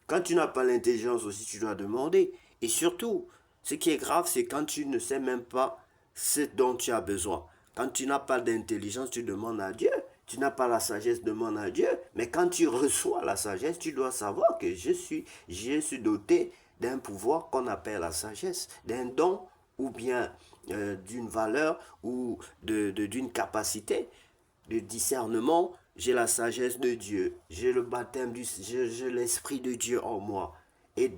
Quand tu n'as pas l'intelligence aussi, tu dois demander. Et surtout, ce qui est grave, c'est quand tu ne sais même pas ce dont tu as besoin. Quand tu n'as pas d'intelligence, tu demandes à Dieu. Tu n'as pas la sagesse, demande à Dieu. Mais quand tu reçois la sagesse, tu dois savoir que je suis doté d'un pouvoir qu'on appelle la sagesse, d'un don ou bien d'une valeur ou d'une capacité de discernement. J'ai la sagesse de Dieu, j'ai le baptême j'ai l'esprit de Dieu en moi. Et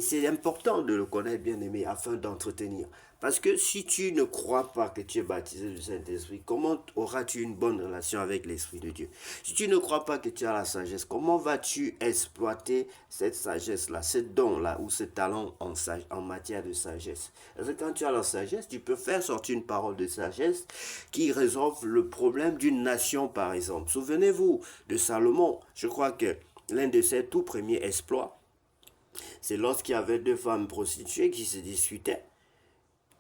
c'est important de le connaître, bien aimé, afin d'entretenir. Parce que si tu ne crois pas que tu es baptisé du Saint-Esprit, comment auras-tu une bonne relation avec l'Esprit de Dieu? Si tu ne crois pas que tu as la sagesse, comment vas-tu exploiter cette sagesse-là, ce don-là ou ce talent en matière de sagesse? Parce que quand tu as la sagesse, tu peux faire sortir une parole de sagesse qui résolve le problème d'une nation, par exemple. Souvenez-vous de Salomon. Je crois que l'un de ses tout premiers exploits, c'est lorsqu'il y avait deux femmes prostituées qui se disputaient.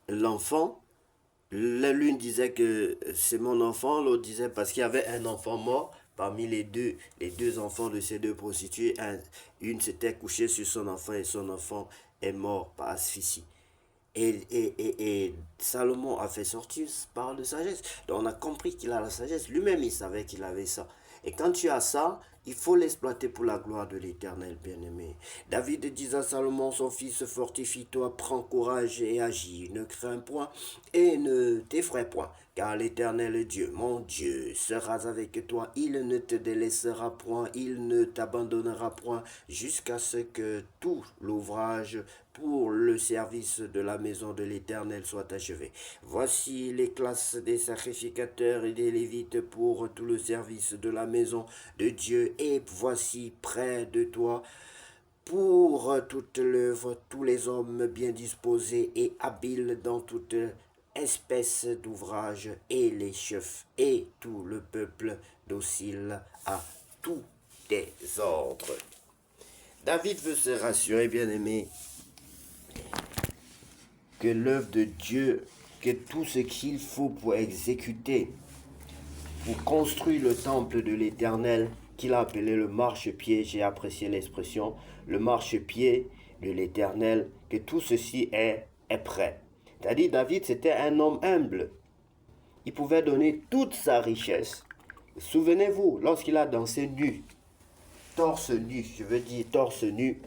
L'enfant, l'une disait que c'est mon enfant, l'autre disait parce qu'il y avait un enfant mort parmi les deux enfants de ces deux prostituées. Une s'était couchée sur son enfant et son enfant est mort par asphyxie. Et Salomon a fait sortir parole de sagesse. Donc on a compris qu'il a la sagesse. Lui-même, il savait qu'il avait ça. Et quand tu as ça, il faut l'exploiter pour la gloire de l'Éternel, bien-aimé. David dit à Salomon, son fils, fortifie-toi, prends courage et agis. Ne crains point et ne t'effraie point. Car l'Éternel Dieu, mon Dieu, sera avec toi. Il ne te délaissera point, il ne t'abandonnera point, jusqu'à ce que tout l'ouvrage pour le service de la maison de l'Éternel soit achevé. Voici les classes des sacrificateurs et des Lévites pour tout le service de la maison de Dieu. Et voici près de toi pour toute l'œuvre, tous les hommes bien disposés et habiles dans toute espèce d'ouvrage, et les chefs et tout le peuple docile à tous tes ordres. David veut se rassurer, bien-aimé, que l'œuvre de Dieu, que tout ce qu'il faut pour exécuter, pour construire le temple de l'Éternel, qu'il a appelé le marchepied, j'ai apprécié l'expression, le marchepied de l'Éternel, que tout ceci est prêt. C'est-à-dire, David, c'était un homme humble. Il pouvait donner toute sa richesse. Souvenez-vous, lorsqu'il a dansé nu, torse nu, je veux dire torse nu,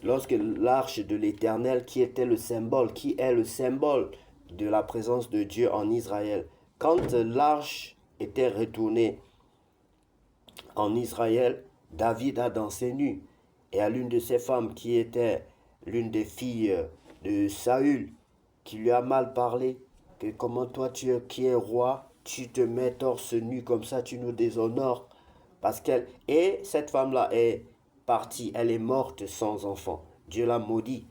lorsque l'arche de l'Éternel, qui est le symbole de la présence de Dieu en Israël, quand l'arche était retournée En Israël, David a dansé nu. Et à l'une de ses femmes qui était l'une des filles de Saül, qui lui a mal parlé, que comment toi qui es roi, tu te mets torse nu comme ça, tu nous déshonores. Parce qu'elle. Et cette femme-là est partie, elle est morte sans enfant. Dieu l'a maudit.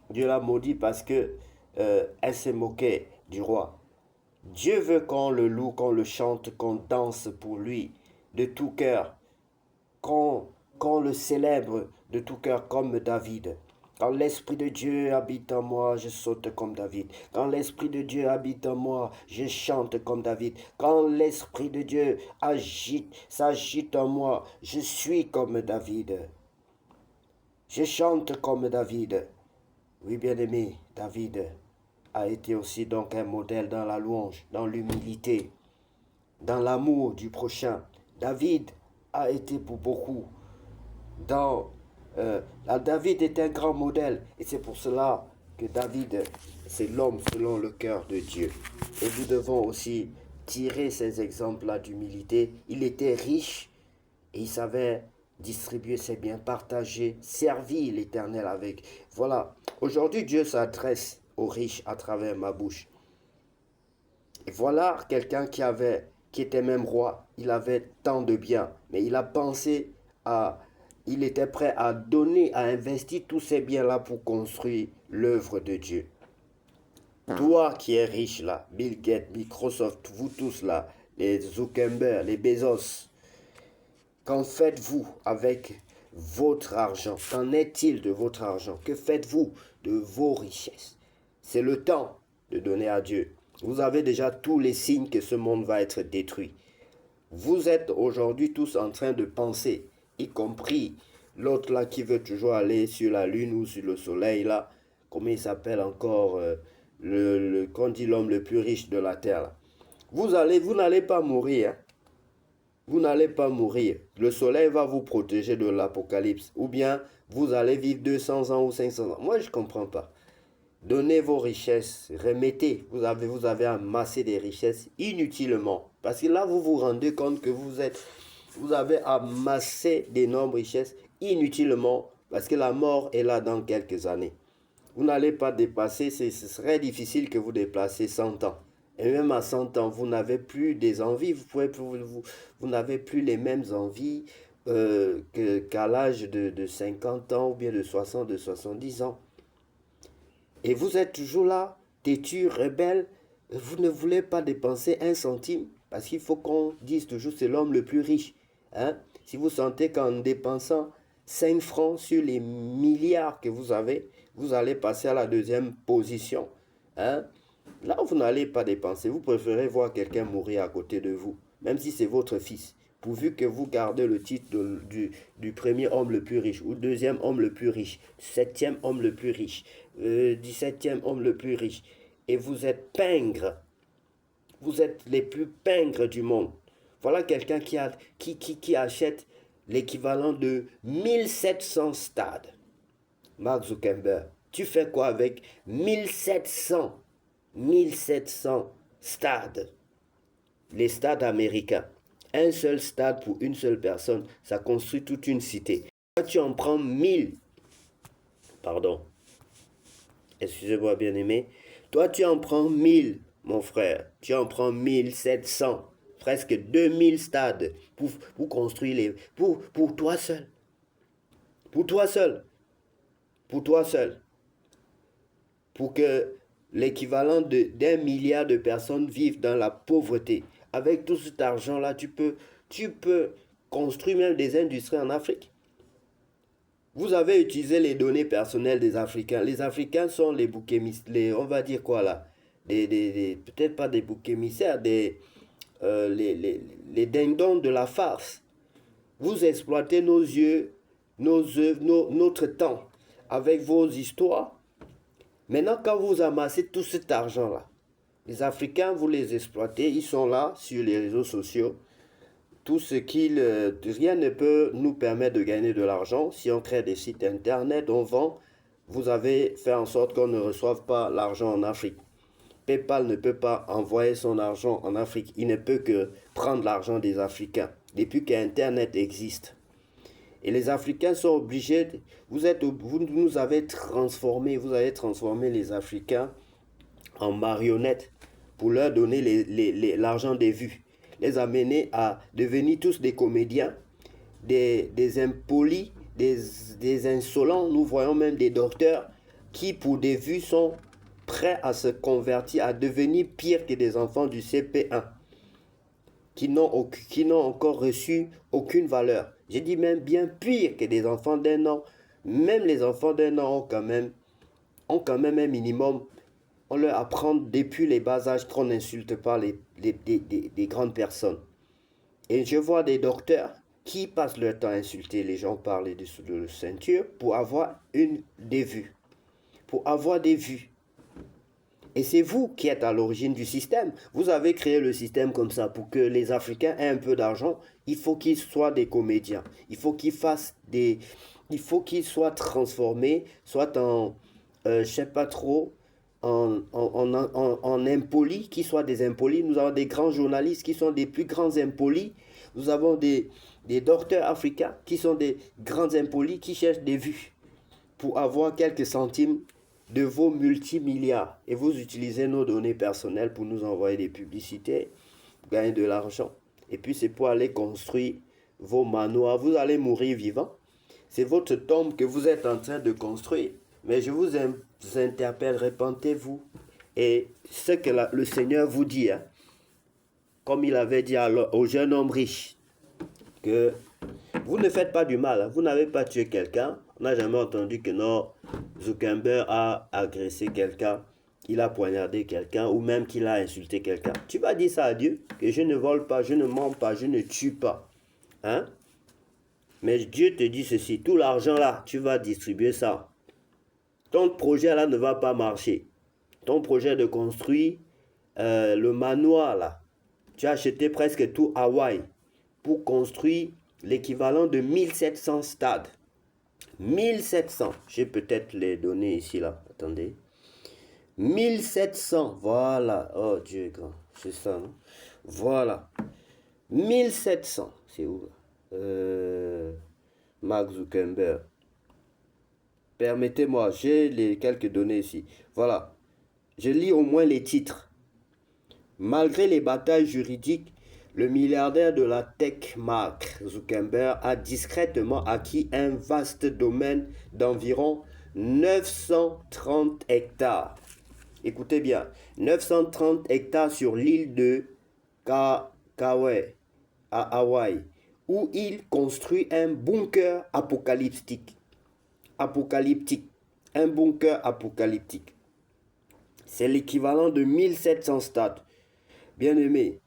Dieu l'a maudit parce que elle s'est moquée du roi. Dieu veut qu'on le loue, qu'on le chante, qu'on danse pour lui de tout cœur, qu'on qu'on le célèbre de tout cœur comme David. Quand l'Esprit de Dieu habite en moi, je saute comme David. Quand l'Esprit de Dieu habite en moi, je chante comme David. Quand l'Esprit de Dieu s'agite en moi, je suis comme David. Je chante comme David. Oui, bien-aimé, David a été aussi donc un modèle dans la louange, dans l'humilité, dans l'amour du prochain. David a été pour beaucoup dans... David est un grand modèle et c'est pour cela que David, c'est l'homme selon le cœur de Dieu. Et nous devons aussi tirer ces exemples-là d'humilité. Il était riche et il savait distribuer ses biens, partager, servir l'Éternel avec. Voilà, aujourd'hui Dieu s'adresse aux riches à travers ma bouche. Et voilà quelqu'un qui était même roi, il avait tant de biens, mais il a pensé à, il était prêt à donner, à investir tous ces biens-là pour construire l'œuvre de Dieu. Toi qui es riche là, Bill Gates, Microsoft, vous tous là, les Zuckerberg, les Bezos, qu'en faites-vous avec votre argent? Qu'en est-il de votre argent? Que faites-vous de vos richesses? C'est le temps de donner à Dieu. Vous avez déjà tous les signes que ce monde va être détruit. Vous êtes aujourd'hui tous en train de penser, y compris l'autre là qui veut toujours aller sur la lune ou sur le soleil là. Comment il s'appelle encore qu'on dit l'homme le plus riche de la terre là. Vous n'allez pas mourir. Hein. Vous n'allez pas mourir. Le soleil va vous protéger de l'apocalypse. Ou bien vous allez vivre 200 ans ou 500 ans. Moi, je ne comprends pas. Donnez vos richesses, remettez. Vous avez amassé des richesses inutilement. Parce que là, vous vous rendez compte que vous avez amassé d'énormes richesses inutilement. Parce que la mort est là dans quelques années. Vous n'allez pas dépasser, ce serait difficile que vous dépassiez 100 ans. Et même à 100 ans, vous n'avez plus des envies, vous n'avez plus les mêmes envies qu'à l'âge de 50 ans ou bien de 60, de 70 ans. Et vous êtes toujours là, têtu, rebelle, vous ne voulez pas dépenser un centime, parce qu'il faut qu'on dise toujours c'est l'homme le plus riche. Hein? Si vous sentez qu'en dépensant 5 francs sur les milliards que vous avez, vous allez passer à la deuxième position. Hein? Là, vous n'allez pas dépenser. Vous préférez voir quelqu'un mourir à côté de vous, même si c'est votre fils. Pourvu que vous gardez le titre du premier homme le plus riche, ou deuxième homme le plus riche, septième homme le plus riche, 17e homme le plus riche. Et vous êtes pingres. Vous êtes les plus pingres du monde. Voilà quelqu'un qui achète l'équivalent de 1700 stades. Mark Zuckerberg, tu fais quoi avec 1700 stades? Les stades américains. Un seul stade pour une seule personne, ça construit toute une cité. Toi, tu en prends 1000. Pardon. Excusez-moi, bien-aimé. Toi, tu en prends 1000, mon frère. Tu en prends 1700. Presque 2000 stades pour construire les... Pour toi seul. Pour toi seul. Pour toi seul. Pour que l'équivalent d'un milliard de personnes vivent dans la pauvreté. Avec tout cet argent-là, tu peux construire même des industries en Afrique. Vous avez utilisé les données personnelles des Africains. Les Africains sont les boucs émissaires, on va dire quoi là? Peut-être pas des boucs émissaires, les dindons de la farce. Vous exploitez nos yeux, nos œuvres, notre temps avec vos histoires. Maintenant, quand vous amassez tout cet argent-là, les Africains, vous les exploitez, ils sont là sur les réseaux sociaux. Tout ce rien ne peut nous permettre de gagner de l'argent. Si on crée des sites internet, on vend, vous avez fait en sorte qu'on ne reçoive pas l'argent en Afrique. PayPal ne peut pas envoyer son argent en Afrique. Il ne peut que prendre l'argent des Africains. depuis qu'Internet existe. Et les Africains sont obligés, vous nous avez transformé, vous avez transformé les Africains en marionnettes pour leur donner l'argent des vues. Les amener à devenir tous des comédiens, des impolis, des insolents. Nous voyons même des docteurs qui, pour des vues, sont prêts à se convertir, à devenir pire que des enfants du CP1, qui n'ont encore reçu aucune valeur. Je dis même bien pire que des enfants d'un an. Même les enfants d'un an ont quand même un minimum. On leur apprend depuis les bas âges qu'on n'insulte pas les grandes personnes. Et je vois des docteurs qui passent leur temps à insulter les gens par les dessous de la ceinture pour avoir des vues. Pour avoir des vues. Et c'est vous qui êtes à l'origine du système. Vous avez créé le système comme ça pour que les Africains aient un peu d'argent. Il faut qu'ils soient des comédiens. Il faut qu'ils soient transformés, soit en, je sais pas trop, en impolis, qui soient des impolis. Nous avons des grands journalistes qui sont des plus grands impolis. Nous avons des docteurs africains qui sont des grands impolis qui cherchent des vues pour avoir quelques centimes de vos multimilliards. Et vous utilisez nos données personnelles pour nous envoyer des publicités, pour gagner de l'argent. Et puis c'est pour aller construire vos manoirs. Vous allez mourir vivant. C'est votre tombe que vous êtes en train de construire. Mais je vous interpelle, repentez-vous. Et ce que le Seigneur vous dit, hein, comme il avait dit au jeune homme riche, que vous ne faites pas du mal, hein, vous n'avez pas tué quelqu'un. On n'a jamais entendu que non, Zuckerberg a agressé quelqu'un, qu'il a poignardé quelqu'un ou même qu'il a insulté quelqu'un. Tu vas dire ça à Dieu, que je ne vole pas, je ne mens pas, je ne tue pas. Hein? Mais Dieu te dit ceci, tout l'argent là, tu vas distribuer ça. Ton projet là ne va pas marcher. Ton projet de construire le manoir là, tu as acheté presque tout Hawaï pour construire l'équivalent de 1700 stades. 1700, j'ai peut-être les données ici là, attendez. 1700, voilà, oh Dieu est grand, c'est ça, non? Voilà, 1700, c'est où Mark Zuckerberg. Permettez-moi, j'ai les quelques données ici. Voilà, je lis au moins les titres. Malgré les batailles juridiques, le milliardaire de la tech Mark Zuckerberg a discrètement acquis un vaste domaine d'environ 930 hectares. Écoutez bien, 930 hectares sur l'île de Kauai, à Hawaï, où il construit un bunker apocalyptique. Un bunker apocalyptique. C'est l'équivalent de 1700 stades. Bien-aimé,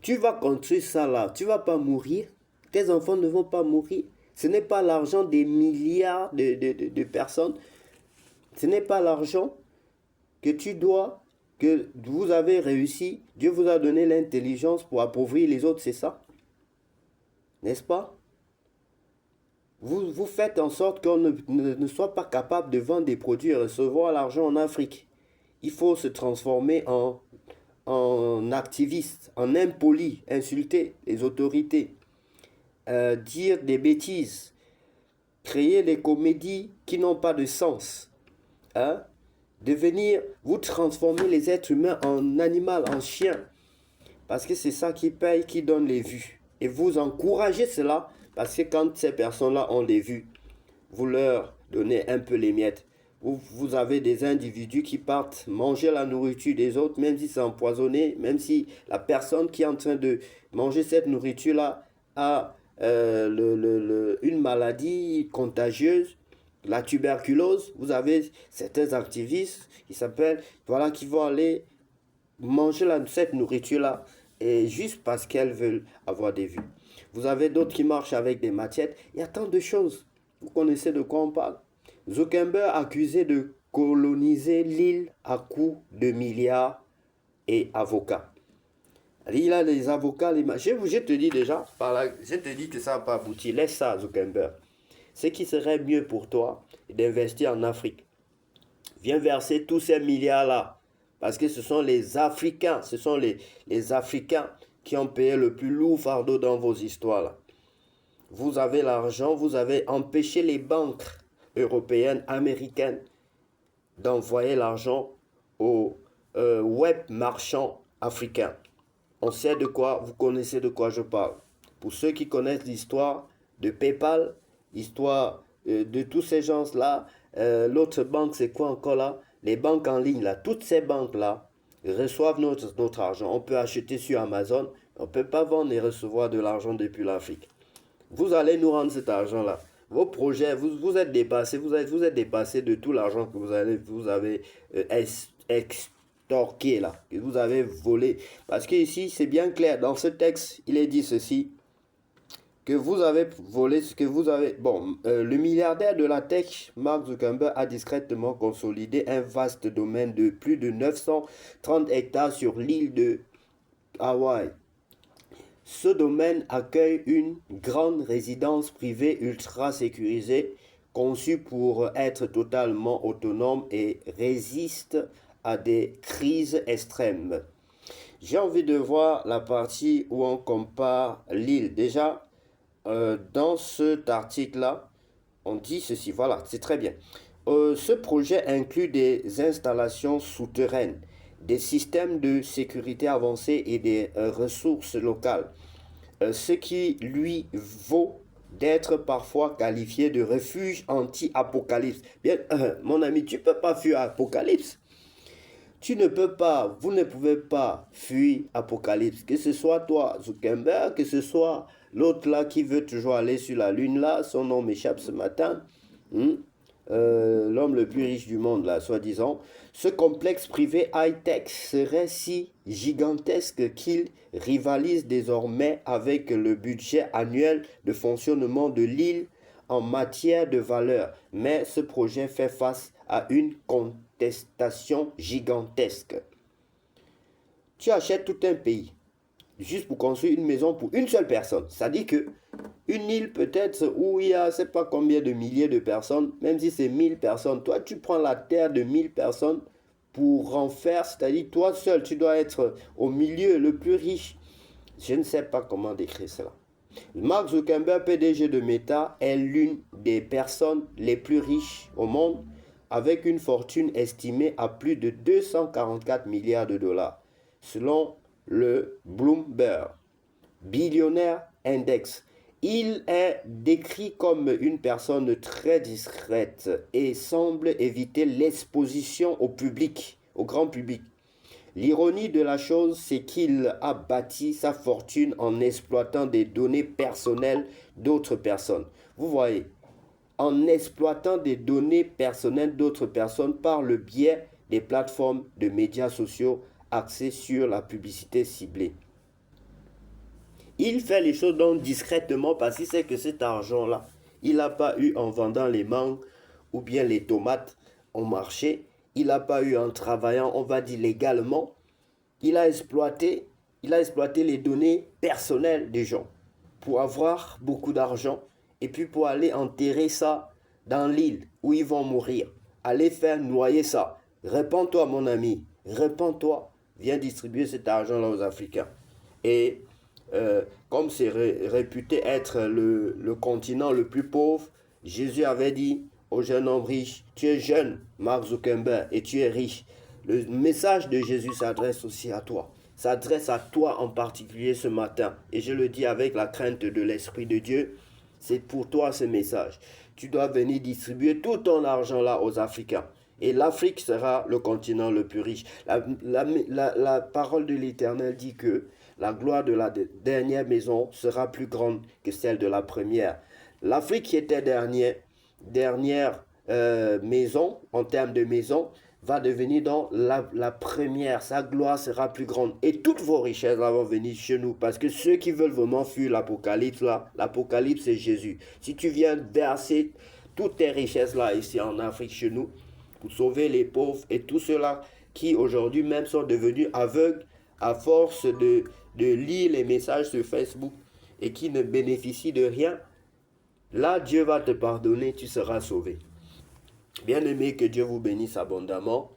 tu vas construire ça là, tu ne vas pas mourir, tes enfants ne vont pas mourir. Ce n'est pas l'argent des milliards de personnes, ce n'est pas l'argent que que vous avez réussi. Dieu vous a donné l'intelligence pour appauvrir les autres, c'est ça? N'est-ce pas? Vous faites en sorte qu'on ne soit pas capable de vendre des produits et recevoir l'argent en Afrique. Il faut se transformer en activiste, en impoli, insulter les autorités, dire des bêtises, créer des comédies qui n'ont pas de sens, hein? Vous transformer les êtres humains en animal, en chien, parce que c'est ça qui paye, qui donne les vues. Et vous encouragez cela, parce que quand ces personnes-là ont des vues, vous leur donnez un peu les miettes. Vous avez des individus qui partent manger la nourriture des autres, même si c'est empoisonné, même si la personne qui est en train de manger cette nourriture-là a une maladie contagieuse, la tuberculose. Vous avez certains activistes qui vont aller manger cette nourriture-là, et juste parce qu'elles veulent avoir des vues. Vous avez d'autres qui marchent avec des machettes. Il y a tant de choses. Vous connaissez de quoi on parle? Zuckerberg accusé de coloniser l'île à coups de milliards et avocats. Il a les avocats, je te dis déjà, je te dis que ça n'a pas abouti. Laisse ça, Zuckerberg. Ce qui serait mieux pour toi, d'investir en Afrique. Viens verser tous ces milliards-là. Parce que ce sont les Africains, qui ont payé le plus lourd fardeau dans vos histoires là. Vous avez l'argent, vous avez empêché les banques européennes, américaines d'envoyer l'argent aux web marchands africains. On sait de quoi, vous connaissez de quoi je parle. Pour ceux qui connaissent l'histoire de PayPal, l'histoire de tous ces gens-là, l'autre banque, c'est quoi encore là? Les banques en ligne, là, toutes ces banques-là reçoivent notre argent. On peut acheter sur Amazon, on ne peut pas vendre et recevoir de l'argent depuis l'Afrique. Vous allez nous rendre cet argent-là. Vos projets, vous êtes dépassé, vous êtes dépassé de tout l'argent que vous avez extorqué là, que vous avez volé. Parce que ici, c'est bien clair, dans ce texte, il est dit ceci, que vous avez volé ce que vous avez... Bon, le milliardaire de la tech, Mark Zuckerberg, a discrètement consolidé un vaste domaine de plus de 930 hectares sur l'île de Hawaï. Ce domaine accueille une grande résidence privée ultra sécurisée, conçue pour être totalement autonome et résiste à des crises extrêmes. J'ai envie de voir la partie où on compare l'île. Déjà, dans cet article-là, on dit ceci. Voilà, c'est très bien. Ce projet inclut des installations souterraines, des systèmes de sécurité avancés et des ressources locales, ce qui lui vaut d'être parfois qualifié de refuge anti-apocalypse. Bien, mon ami, tu ne peux pas fuir Apocalypse. Tu ne peux pas, vous ne pouvez pas fuir Apocalypse. Que ce soit toi, Zuckerberg, que ce soit l'autre là qui veut toujours aller sur la lune là, son nom m'échappe ce matin. L'homme le plus riche du monde, là, soi-disant, ce complexe privé high-tech serait si gigantesque qu'il rivalise désormais avec le budget annuel de fonctionnement de l'île en matière de valeur. Mais ce projet fait face à une contestation gigantesque. Tu achètes tout un pays juste pour construire une maison pour une seule personne. Ça dit que une île peut-être où il y a, je ne sais pas combien de milliers de personnes, même si c'est 1000 personnes, toi tu prends la terre de 1000 personnes pour en faire, c'est-à-dire toi seul, tu dois être au milieu le plus riche. Je ne sais pas comment décrire cela. Mark Zuckerberg, PDG de Meta, est l'une des personnes les plus riches au monde, avec une fortune estimée à plus de 244 milliards de dollars, selon le Bloomberg Billionaire Index. Il est décrit comme une personne très discrète et semble éviter l'exposition au public, au grand public. L'ironie de la chose, c'est qu'il a bâti sa fortune en exploitant des données personnelles d'autres personnes. Vous voyez, en exploitant des données personnelles d'autres personnes par le biais des plateformes de médias sociaux axées sur la publicité ciblée. Il fait les choses donc discrètement parce qu'il sait que cet argent-là, il n'a pas eu en vendant les mangues ou bien les tomates au marché. Il n'a pas eu en travaillant, on va dire légalement. Il a exploité les données personnelles des gens pour avoir beaucoup d'argent et puis pour aller enterrer ça dans l'île où ils vont mourir. Aller faire noyer ça. Répands-toi mon ami, répands-toi. Viens distribuer cet argent-là aux Africains. Et comme c'est réputé être le continent le plus pauvre, Jésus avait dit au jeune homme riche, tu es jeune, Mark Zuckerberg, et tu es riche. Le message de Jésus s'adresse aussi à toi, s'adresse à toi en particulier ce matin. Et je le dis avec la crainte de l'Esprit de Dieu, c'est pour toi ce message. Tu dois venir distribuer tout ton argent là aux Africains. Et l'Afrique sera le continent le plus riche. La parole de l'Éternel dit que la gloire de la dernière maison sera plus grande que celle de la première. L'Afrique qui était dernière maison, en termes de maison, va devenir dans la première. Sa gloire sera plus grande. Et toutes vos richesses vont venir chez nous. Parce que ceux qui veulent vraiment fuir l'Apocalypse, là, l'Apocalypse c'est Jésus. Si tu viens verser toutes tes richesses là, ici en Afrique, chez nous, pour sauver les pauvres et tous ceux-là qui aujourd'hui même sont devenus aveugles à force de lire les messages sur Facebook et qui ne bénéficient de rien, là Dieu va te pardonner, tu seras sauvé. Bien-aimé, que Dieu vous bénisse abondamment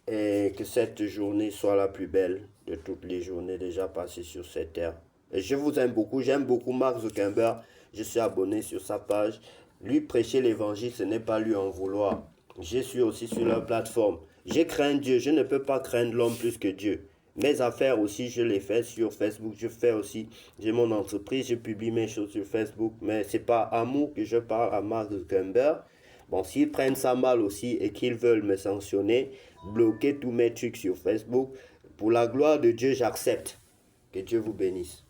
et que cette journée soit la plus belle de toutes les journées déjà passées sur cette terre. Et je vous aime beaucoup, j'aime beaucoup Mark Zuckerberg. Je suis abonné sur sa page. Lui prêcher l'évangile, ce n'est pas lui en vouloir. Je suis aussi sur leur plateforme. Je crains Dieu, je ne peux pas craindre l'homme plus que Dieu. Mes affaires aussi, je les fais sur Facebook. Je fais aussi, j'ai mon entreprise, je publie mes choses sur Facebook. Mais c'est pas amour que je parle à Mark Zuckerberg. Bon, s'ils prennent ça mal aussi et qu'ils veulent me sanctionner, bloquer tous mes trucs sur Facebook, pour la gloire de Dieu, j'accepte. Que Dieu vous bénisse.